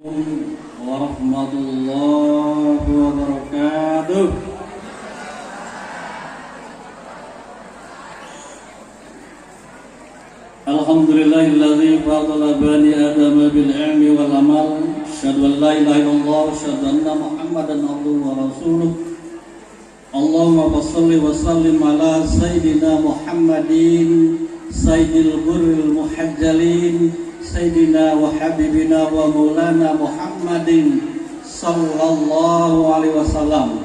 Warahmatullahi wabarakatuh. Alhamdulillahilladzi fadala bani adama bil ilmi wal amal. Asyhadu an la ilaha illallah wa asyhadu anna Muhammadan abduhu wa rasuluh. Allahumma shalli wa sallim ala sayyidina Muhammadin sayyidil ghurril muhajjalin sayyidina wa habibina wa maulana Muhammadin sallallahu alaihi wasallam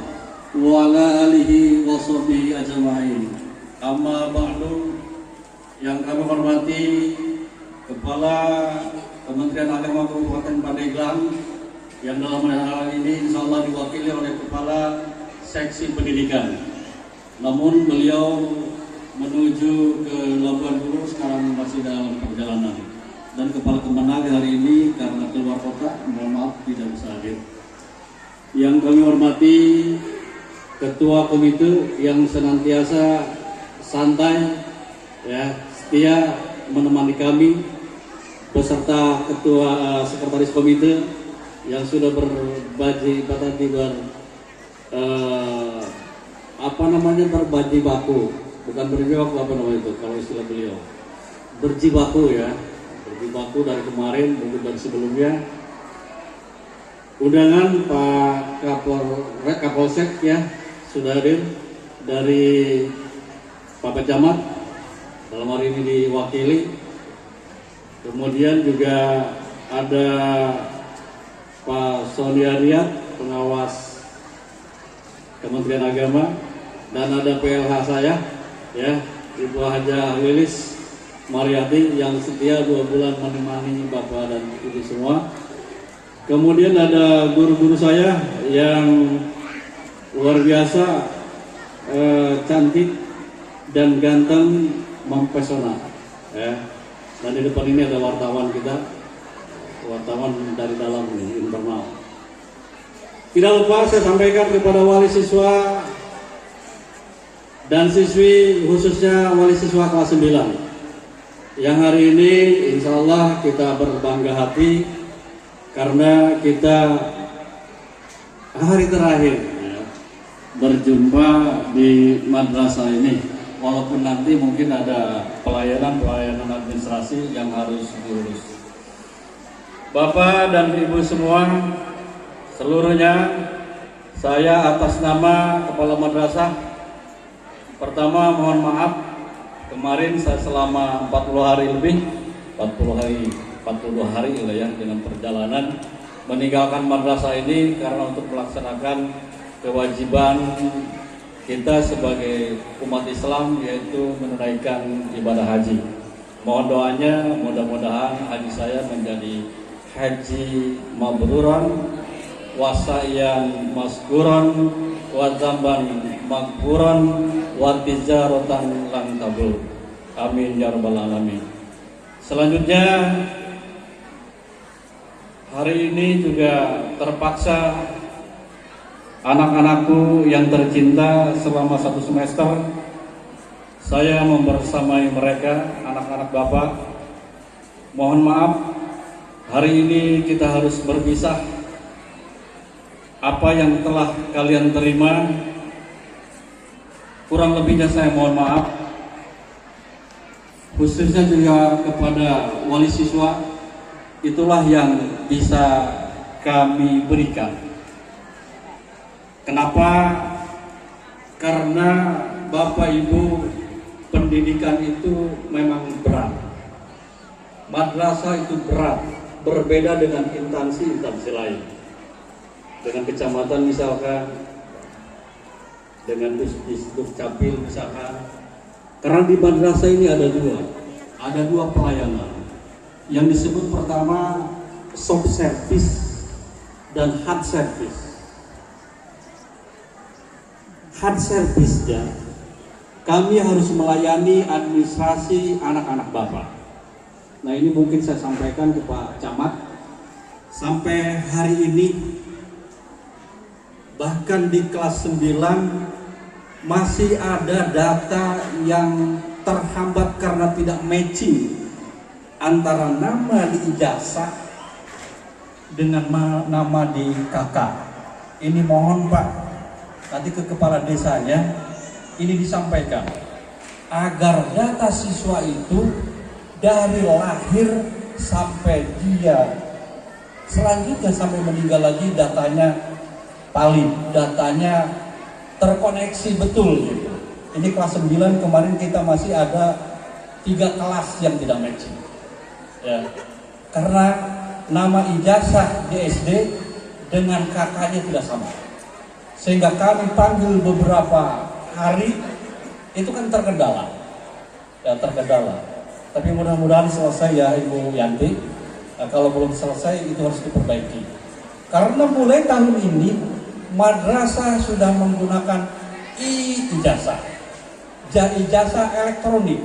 wa ala alihi wa sahbihi ajma'in. Amma ba'du. Yang kami hormati Kepala Kementerian Agama Kabupaten Pandeglang, yang dalam hal ini insya Allah diwakili oleh Kepala Seksi Pendidikan. Namun beliau menuju ke Labuan Buru sekarang masih dalam perjalanan. Dan Kepala Kemenag hari ini karena keluar kota, mohon maaf tidak bisa hadir. Yang kami hormati Ketua Komite yang senantiasa santai, setia menemani kami, beserta Ketua Sekretaris Komite yang sudah berbagi berjibaku, bukan berjibaku, apa namanya itu kalau istilah beliau, berjibaku berjibaku dari kemarin, mungkin dari sebelumnya. Undangan Pak Kapolsek sudah hadir, dari Pak Pecamat dalam hari ini diwakili. Kemudian juga ada Pak Sony Ariat, pengawas Kementerian Agama, dan ada PLH saya, Ibu Haja Lilis Mariati yang setia 2 bulan menemani Bapak dan Ibu semua. Kemudian ada guru-guru saya yang luar biasa, cantik dan ganteng, mempesona, Dan di depan ini ada wartawan kita, wartawan dari dalam ini, internal. Tidak lupa saya sampaikan kepada wali siswa dan siswi, khususnya wali siswa kelas 9, yang hari ini insya Allah kita berbangga hati karena kita hari terakhir berjumpa di madrasah ini. Walaupun nanti mungkin ada pelayanan administrasi yang harus diurus. Bapak dan Ibu semua, seluruhnya, saya atas nama Kepala Madrasah, pertama mohon maaf, kemarin saya selama 42 hari dengan perjalanan meninggalkan madrasah ini karena untuk melaksanakan kewajiban kita sebagai umat Islam, yaitu menunaikan ibadah haji. Mohon doanya, mudah-mudahan haji saya menjadi haji mabruran, wasa'yan maskuran, wadzamban magfuran, watijaratan lan tabur. Amin ya rabbal alamin. Selanjutnya, hari ini juga terpaksa anak-anakku yang tercinta selama 1 semester saya membersamai mereka, anak-anak Bapak. Mohon maaf, hari ini kita harus berpisah. Apa yang telah kalian terima, kurang lebihnya saya mohon maaf. Khususnya juga kepada wali siswa, itulah yang bisa kami berikan. Kenapa? Karena Bapak Ibu, pendidikan itu memang berat. Madrasah itu berat, berbeda dengan instansi lain. Dengan kecamatan misalkan, dengan Dukcapil misalkan. Karena di madrasah ini ada dua pelayanan. Yang disebut pertama soft service dan hard service. Hard service kami harus melayani administrasi anak-anak Bapak. Nah, ini mungkin saya sampaikan ke Pak Camat. Sampai hari ini bahkan di kelas 9 masih ada data yang terhambat karena tidak matching antara nama di ijazah dengan nama di KK. Ini mohon Pak, nanti ke kepala desanya ini disampaikan agar data siswa itu dari lahir sampai dia selanjutnya sampai meninggal lagi datanya valid, datanya terkoneksi betul gitu. Ini kelas 9 kemarin kita masih ada 3 kelas yang tidak matching. Ya. Karena nama ijazah di SD dengan kakaknya tidak sama. Sehingga kami panggil beberapa hari itu kan terkendala. Ya, terkendala. Tapi mudah-mudahan selesai ya Ibu Yanti. Nah, kalau belum selesai itu harus diperbaiki. Karena mulai tahun ini madrasah sudah menggunakan ijazah. Ijazah elektronik.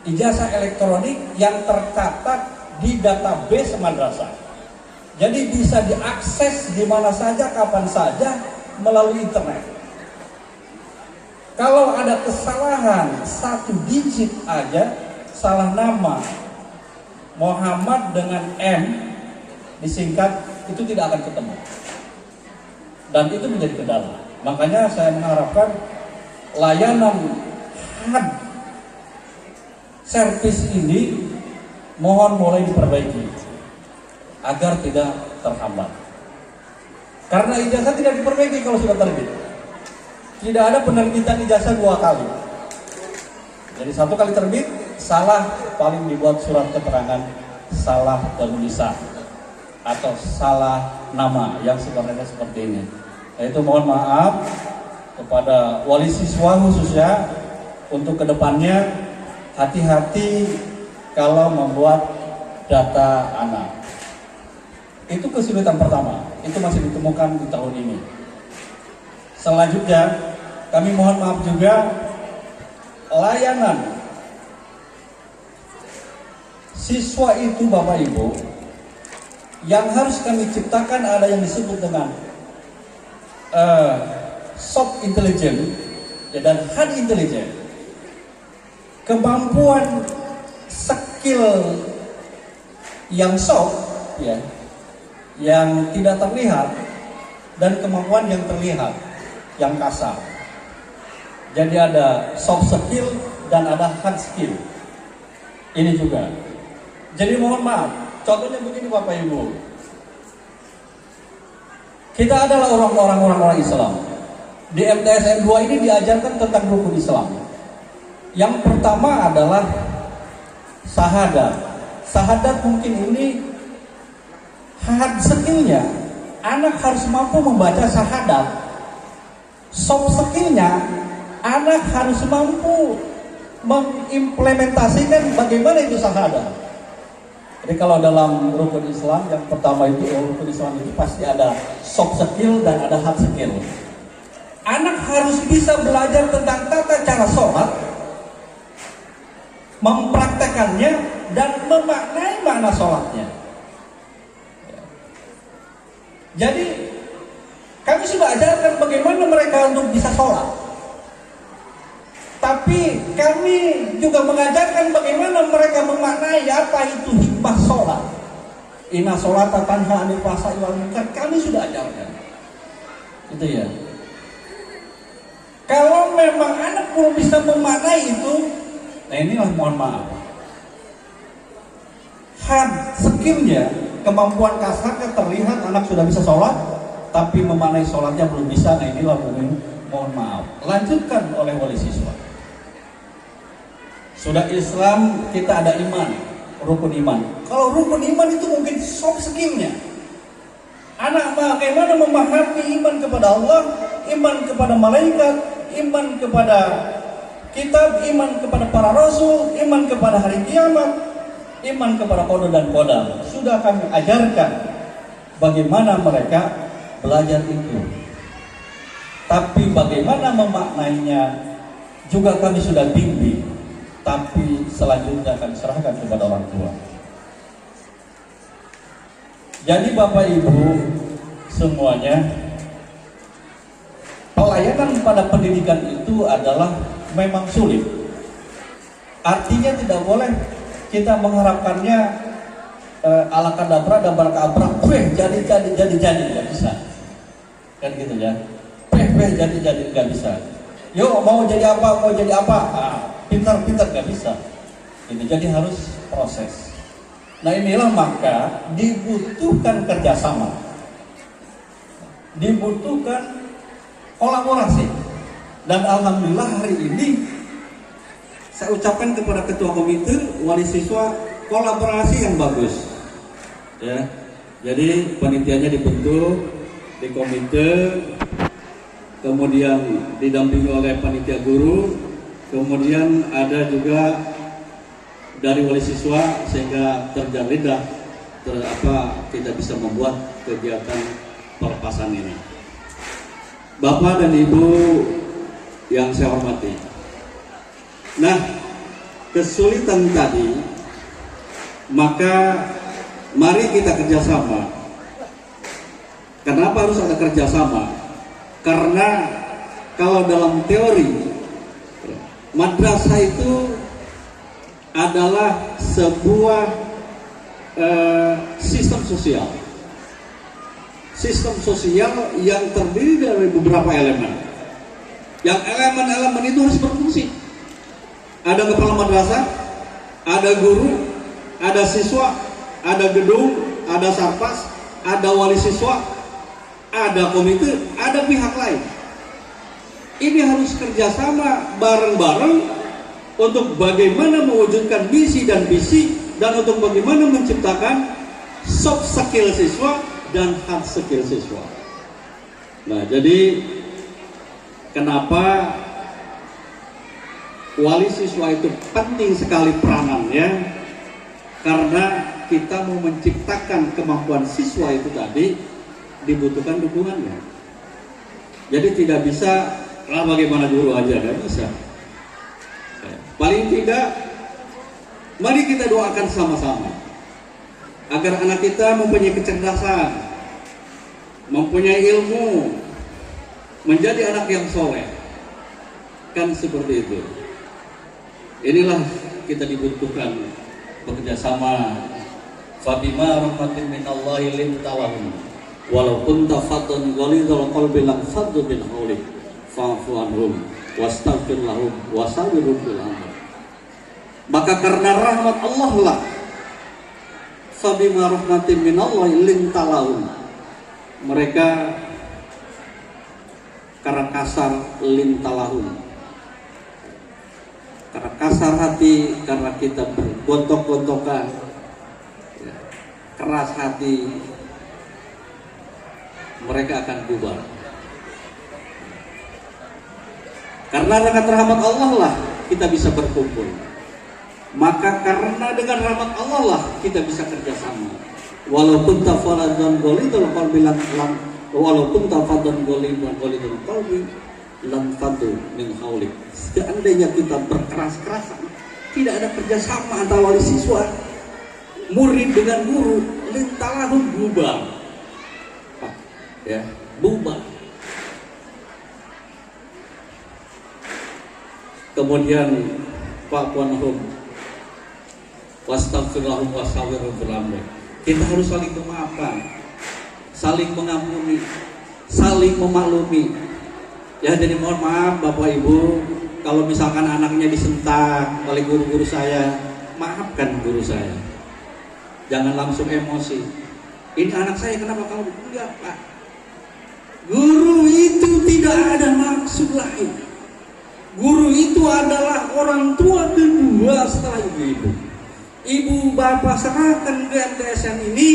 Ijazah elektronik yang tercatat di database madrasah. Jadi bisa diakses di mana saja, kapan saja melalui internet. Kalau ada kesalahan 1 digit aja, salah nama Muhammad dengan M disingkat, itu tidak akan ketemu. Dan itu menjadi kendala. Makanya saya mengharapkan layanan HUD servis ini mohon mulai diperbaiki agar tidak terhambat. Karena ijazah tidak diperbaiki kalau sudah terbit. Tidak ada penerbitan ijazah 2 kali. Jadi 1 kali terbit, salah paling dibuat surat keterangan salah penulisan atau salah nama yang sebenarnya seperti ini. Nah, itu mohon maaf kepada wali siswa khususnya untuk kedepannya hati-hati kalau membuat data anak. Itu kesulitan pertama, itu masih ditemukan di tahun ini. Selanjutnya kami mohon maaf juga layanan siswa itu Bapak Ibu yang harus kami ciptakan ada yang disebut dengan soft intelligence dan hard intelligence. Kemampuan skill yang soft ya, yang tidak terlihat, dan kemampuan yang terlihat yang kasar. Jadi ada soft skill dan ada hard skill. Ini juga. Jadi mohon maaf, contohnya begini Bapak Ibu. Kita adalah orang Islam. Di MTSN 2 ini diajarkan tentang rukun Islam. Yang pertama adalah syahadat. Syahadat mungkin ini hard skillnya, anak harus mampu membaca syahadat. Soft skillnya, anak harus mampu mengimplementasikan bagaimana itu syahadat. Jadi kalau dalam rukun Islam yang pertama itu rukun Islam itu pasti ada soft skill dan ada hard skill. Anak harus bisa belajar tentang tata cara sholat, mempraktekannya dan memaknai makna sholatnya. Jadi kami sudah ajarkan bagaimana mereka untuk bisa sholat. Tapi kami juga mengajarkan bagaimana mereka memaknai apa itu hikmah sholat. Inna sholata tanha 'anil fahsya'i wal munkar, kami sudah ajarkan. Itu ya. Kalau memang anak belum bisa memaknai itu, nah inilah mohon maaf. Hard skillnya, kemampuan kasarnya terlihat anak sudah bisa sholat, tapi memaknai sholatnya belum bisa. Nah inilah mohon maaf. Lanjutkan oleh wali siswa. Sudah Islam, kita ada iman, rukun iman. Kalau rukun iman itu mungkin soft skillnya. Anak bagaimana memahami iman kepada Allah, iman kepada malaikat, iman kepada kitab, iman kepada para rasul, iman kepada hari kiamat, iman kepada qada dan qadar. Sudah kami ajarkan bagaimana mereka belajar itu. Tapi bagaimana memaknainya juga kami sudah bimbing. Tapi selanjutnya akan serahkan kepada orang tua. Jadi Bapak Ibu semuanya, pelayanan pada pendidikan itu adalah memang sulit. Artinya tidak boleh kita mengharapkannya ala kadabra dabal kabra, jadi nggak bisa, kan gitu ya. Jadi nggak bisa. Yuk mau jadi apa, pintar nggak bisa. Ini jadi harus proses. Nah inilah maka dibutuhkan kerjasama, dibutuhkan kolaborasi. Dan alhamdulillah hari ini saya ucapkan kepada ketua komite, wali siswa, kolaborasi yang bagus. Ya, jadi panitianya dibentuk di komite, kemudian didampingi oleh panitia guru, kemudian ada juga dari wali siswa sehingga terjalin kita bisa membuat kegiatan pelepasan ini. Bapak dan Ibu yang saya hormati. Nah, kesulitan tadi, maka mari kita kerjasama. Kenapa harus ada kerjasama? Karena kalau dalam teori, madrasah itu adalah sebuah sistem sosial yang terdiri dari beberapa elemen. Yang elemen-elemen itu harus berfungsi. Ada kepala madrasah, ada guru, ada siswa, ada gedung, ada sarpas, ada wali siswa, ada komite, ada pihak lain. Ini harus kerjasama bareng-bareng untuk bagaimana mewujudkan misi dan visi, dan untuk bagaimana menciptakan soft skill siswa dan hard skill siswa. Nah, jadi kenapa wali siswa itu penting sekali peranannya? Karena kita mau menciptakan kemampuan siswa itu tadi dibutuhkan dukungannya. Jadi tidak bisa bagaimana guru aja, nggak bisa. Paling tidak, mari kita doakan sama-sama agar anak kita mempunyai kecerdasan, mempunyai ilmu, menjadi anak yang soleh. Kan seperti itu. Inilah kita dibutuhkan bekerja sama. Fabima rahmatin minallahi lintalahum walau kunta faddan ghalidhal qalbi lam faddu min hawlik fa'fu anhum wastaghfir lahum wasawirhum fil amr. Maka karena rahmat Allah lah, fabima rahmatin minallahi lintalahum, mereka karena kasar lintalahum, karena kasar hati, karena kita bergontok-gontokan, keras hati, mereka akan bubar. Karena dengan rahmat Allah lah kita bisa berkumpul. Maka karena dengan rahmat Allah lah kita bisa kerjasama. Walaupun tafaladun golidul qalbi walaupun tafadun golidul qalbi lan fadu min haulik. Seandainya kita berkeras-kerasan, tidak ada kerjasama antara wali siswa, murid dengan guru, lintalahum bubar. Ya, bubar. Kemudian Pak Puanhum wastaghfirullah wasawirhum fil amr. Kita harus saling memaafkan, saling mengampuni, saling memaklumi. Ya, jadi mohon maaf Bapak Ibu, kalau misalkan anaknya disentak oleh guru-guru saya, maafkan guru saya. Jangan langsung emosi. Ini anak saya kenapa kamu? Enggak, Pak. Guru itu tidak ada maksud lain. Guru itu adalah orang tua kedua setelah ibu-ibu. Ibu bapak serahkan ke MTSN ini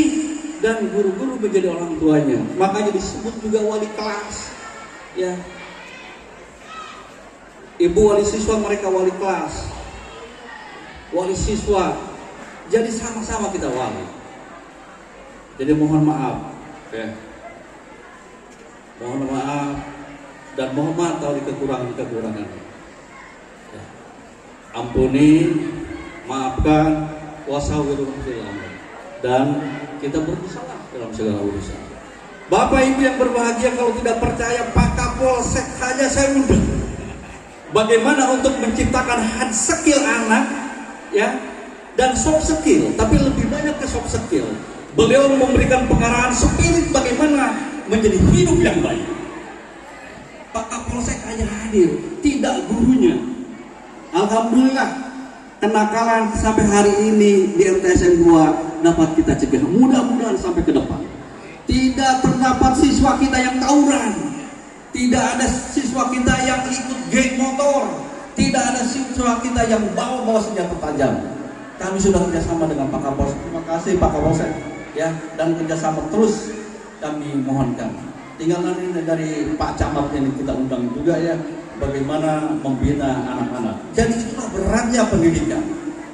dan guru-guru menjadi orang tuanya. Makanya disebut juga wali kelas. Ya. Ibu wali siswa, mereka wali kelas. Wali siswa. Jadi sama-sama kita wali. Jadi mohon maaf, ya. Mohon maaf dan mohon maaf kalau kekurangan. Ya. Ampuni, maafkan, wasawirhum fil amr, dan kita bersalah dalam segala urusan. Bapak Ibu yang berbahagia, kalau tidak percaya Pak Kapolsek saja saya undang. Bagaimana untuk menciptakan hard skill anak, ya, dan soft skill, tapi lebih banyak ke soft skill. Beliau memberikan pengarahan spirit bagaimana menjadi hidup yang baik. Pak Kapolsek hanya hadir, tidak gurunya. Alhamdulillah, kenakalan sampai hari ini di MTSN 2 dapat kita cegah. Mudah-mudahan sampai ke depan tidak terdapat siswa kita yang tawuran, tidak ada siswa kita yang ikut geng motor, tidak ada siswa kita yang bawa senjata tajam. Kami sudah kerjasama dengan Pak Kapolsek. Terima kasih Pak Kapolsek, ya, dan kerjasama terus kami mohonkan. Tinggal nanti dari Pak Camat ini kita undang juga ya, bagaimana membina anak-anak. Jadi itulah beratnya pendidikan.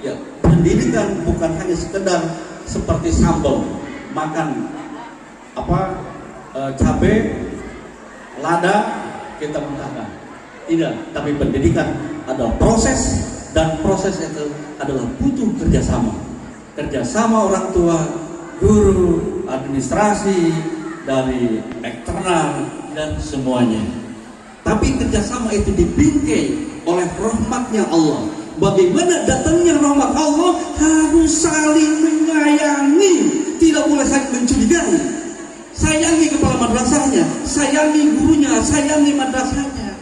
Ya, pendidikan bukan hanya sekedar seperti sambal makan cabai, lada kita muntahkan. Tidak, tapi pendidikan adalah proses, dan proses itu adalah butuh kerjasama. Kerjasama orang tua, guru, administrasi, dari eksternal dan semuanya. Tapi kerjasama itu dibingkai oleh rahmatnya Allah. Bagaimana datangnya rahmat Allah? Harus saling menyayangi, tidak boleh saling mencurigai. Sayangi kepala madrasahnya, sayangi gurunya, sayangi madrasahnya,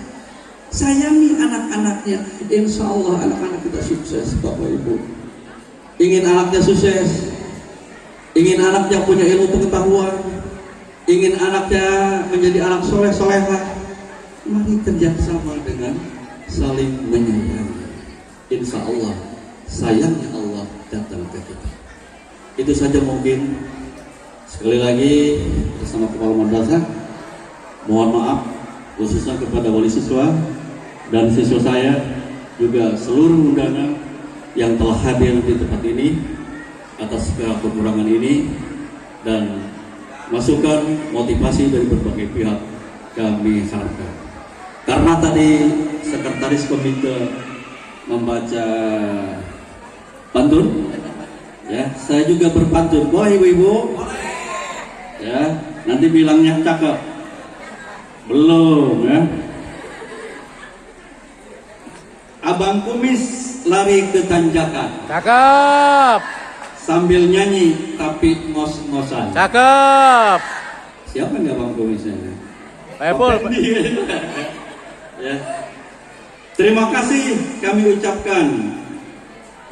sayangi anak-anaknya. Insya Allah anak-anak kita sukses, Bapak Ibu. Ingin anaknya sukses, ingin anaknya punya ilmu pengetahuan, ingin anaknya menjadi anak soleh solehah, mari kerjasama dengan saling menyayangi. Insya Allah sayangnya Allah datang ke kita. Itu saja mungkin. Sekali lagi bersama kepala madrasah, mohon maaf khususnya kepada wali siswa dan siswa saya, juga seluruh undangan yang telah hadir di tempat ini atas segala kekurangan ini, dan masukan motivasi dari berbagai pihak kami harapkan. Karena tadi sekretaris komite membaca pantun, ya, saya juga berpantun. Boleh ibu-ibu? Ya, nanti bilangnya cakep. Belum ya. Abang kumis lari ke tanjakan. Cakep. Sambil nyanyi tapi ngos-ngosan. Cakep. Siapa nih abang kumisnya? Epul. Ya. Terima kasih kami ucapkan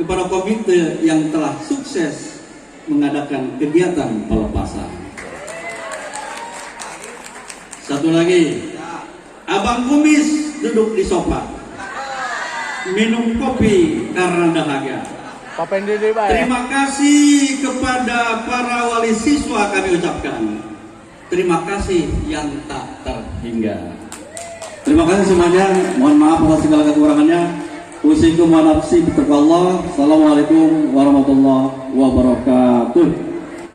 kepada komite yang telah sukses mengadakan kegiatan pelepasan. Satu lagi, abang kumis duduk di sofa, minum kopi karena dahaga. Terima kasih kepada para wali siswa kami ucapkan. Terima kasih yang tak terhingga. Terima kasih semuanya. Mohon maaf atas segala kekurangannya. Usikum wa nafsi bittaqwallah. Assalamualaikum warahmatullahi wabarakatuh.